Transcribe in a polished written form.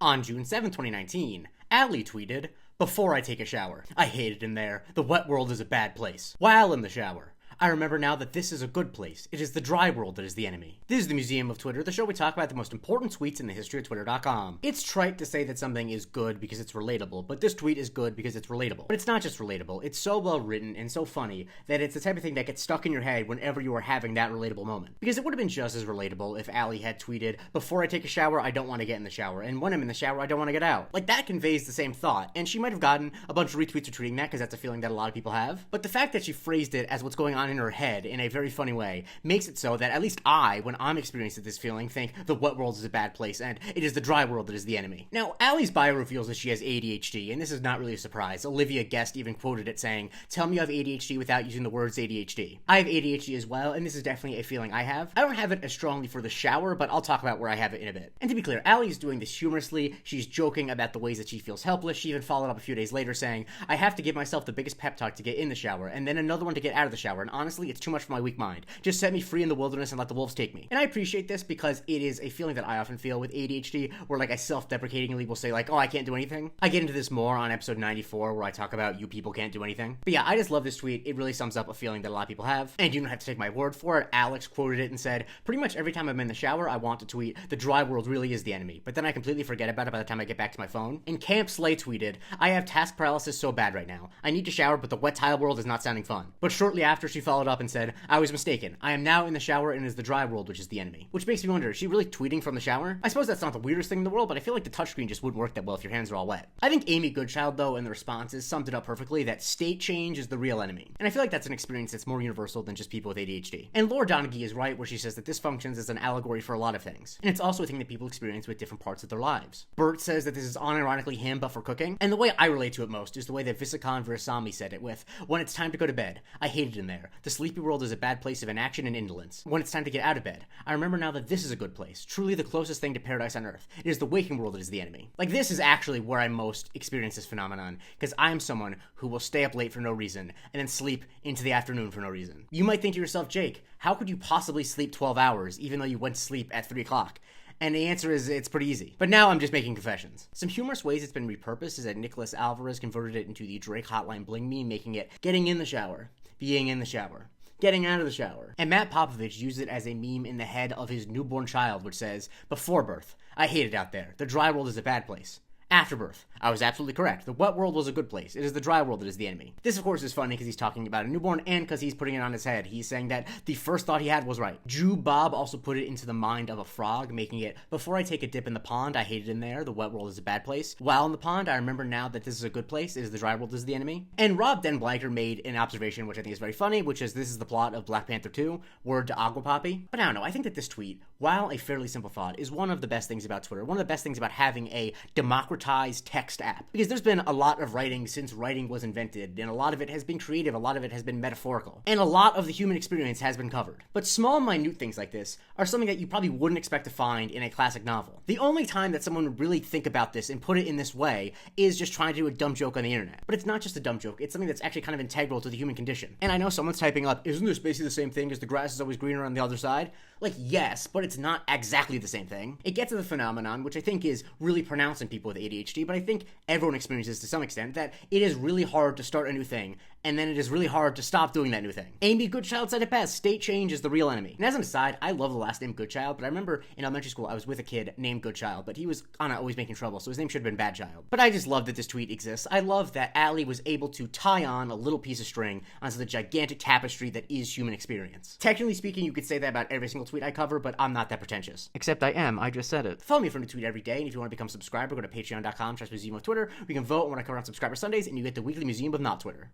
On June 7, 2019, Allie tweeted, "Before I take a shower, I hate it in there. The wet world is a bad place. While in the shower, I remember now that this is a good place. It is the dry world that is the enemy." This is the Museum of Twitter, the show we talk about the most important tweets in the history of Twitter.com. It's trite to say that something is good because it's relatable, but this tweet is good because it's relatable. But it's not just relatable, it's so well written and so funny that it's the type of thing that gets stuck in your head whenever you are having that relatable moment. Because it would have been just as relatable if Allie had tweeted, "Before I take a shower, I don't want to get in the shower, and when I'm in the shower, I don't want to get out." Like, that conveys the same thought, and she might have gotten a bunch of retweets retweeting that because that's a feeling that a lot of people have. But the fact that she phrased it as what's going on in her head in a very funny way makes it so that at least I, when I'm experiencing this feeling, think the wet world is a bad place and it is the dry world that is the enemy. Now, Allie's bio reveals that she has ADHD, and this is not really a surprise. Olivia Guest even quoted it saying, "Tell me you have ADHD without using the words ADHD." I have ADHD as well, and this is definitely a feeling I have. I don't have it as strongly for the shower, but I'll talk about where I have it in a bit. And to be clear, Allie is doing this humorously. She's joking about the ways that she feels helpless. She even followed up a few days later saying, "I have to give myself the biggest pep talk to get in the shower, and then another one to get out of the shower, and honestly, it's too much for my weak mind. Just set me free in the wilderness and let the wolves take me." And I appreciate this because it is a feeling that I often feel with ADHD, where like I self-deprecatingly will say like, "Oh, I can't do anything." I get into this more on episode 94 where I talk about you people can't do anything. But yeah, I just love this tweet. It really sums up a feeling that a lot of people have. And you don't have to take my word for it. Alex quoted it and said, "Pretty much every time I'm in the shower, I want to tweet, 'The dry world really is the enemy.' But then I completely forget about it by the time I get back to my phone." And Camp Slay tweeted, "I have task paralysis so bad right now. I need to shower, but the wet tile world is not sounding fun." But shortly after, she followed up and said, "I was mistaken. I am now in the shower and it is the dry world which is the enemy." Which makes me wonder, is she really tweeting from the shower? I suppose that's not the weirdest thing in the world, but I feel like the touchscreen just wouldn't work that well if your hands are all wet. I think Amy Goodchild, though, in the responses summed it up perfectly that state change is the real enemy. And I feel like that's an experience that's more universal than just people with ADHD. And Laura Donaghy is right where she says that this functions as an allegory for a lot of things. And it's also a thing that people experience with different parts of their lives. Bert says that this is unironically him, but for cooking. And the way I relate to it most is the way that Visakan Veerasamy said it with, "When it's time to go to bed, I hate it in there. The sleepy world is a bad place of inaction and indolence. When it's time to get out of bed, I remember now that this is a good place, truly the closest thing to paradise on earth. It is the waking world that is the enemy." Like, this is actually where I most experience this phenomenon, because I'm someone who will stay up late for no reason, and then sleep into the afternoon for no reason. You might think to yourself, "Jake, how could you possibly sleep 12 hours, even though you went to sleep at 3 o'clock? And the answer is, it's pretty easy. But now I'm just making confessions. Some humorous ways it's been repurposed is that Nicholas Alvarez converted it into the Drake Hotline Bling meme, making it getting in the shower, being in the shower, getting out of the shower. And Matt Popovich used it as a meme in the head of his newborn child, which says, "Before birth, I hate it out there. The dry world is a bad place. After birth, I was absolutely correct. The wet world was a good place. It is the dry world that is the enemy." This, of course, is funny because he's talking about a newborn and because he's putting it on his head. He's saying that the first thought he had was right. Drew Bob also put it into the mind of a frog, making it, "Before I take a dip in the pond, I hate it in there. The wet world is a bad place. While in the pond, I remember now that this is a good place. It is the dry world that is the enemy." And Rob Den Blanker made an observation, which I think is very funny, which is this is the plot of Black Panther 2, word to Agua Poppy. But I don't know, I think that this tweet, while a fairly simple thought, is one of the best things about Twitter, one of the best things about having a democratized text app. Because there's been a lot of writing since writing was invented, and a lot of it has been creative, a lot of it has been metaphorical, and a lot of the human experience has been covered. But small, minute things like this are something that you probably wouldn't expect to find in a classic novel. The only time that someone would really think about this and put it in this way is just trying to do a dumb joke on the internet. But it's not just a dumb joke, it's something that's actually kind of integral to the human condition. And I know someone's typing up, "Isn't this basically the same thing as the grass is always greener on the other side?" Like, yes, but it's not exactly the same thing. It gets to the phenomenon, which I think is really pronounced in people with ADHD, but I think everyone experiences to some extent, that it is really hard to start a new thing, and then it is really hard to stop doing that new thing. Amy Goodchild said it best, "State change is the real enemy." And as an aside, I love the last name Goodchild, but I remember in elementary school I was with a kid named Goodchild, but he was kind of always making trouble, so his name should have been Badchild. But I just love that this tweet exists. I love that Allie was able to tie on a little piece of string onto the gigantic tapestry that is human experience. Technically speaking, you could say that about every single tweet I cover, but I'm not that pretentious. Except I am, I just said it. Follow me for a new tweet every day, and if you want to become a subscriber, go to patreon.com/Museum of Twitter. We can vote when I cover on Subscriber Sundays, and you get the weekly Museum of Not Twitter.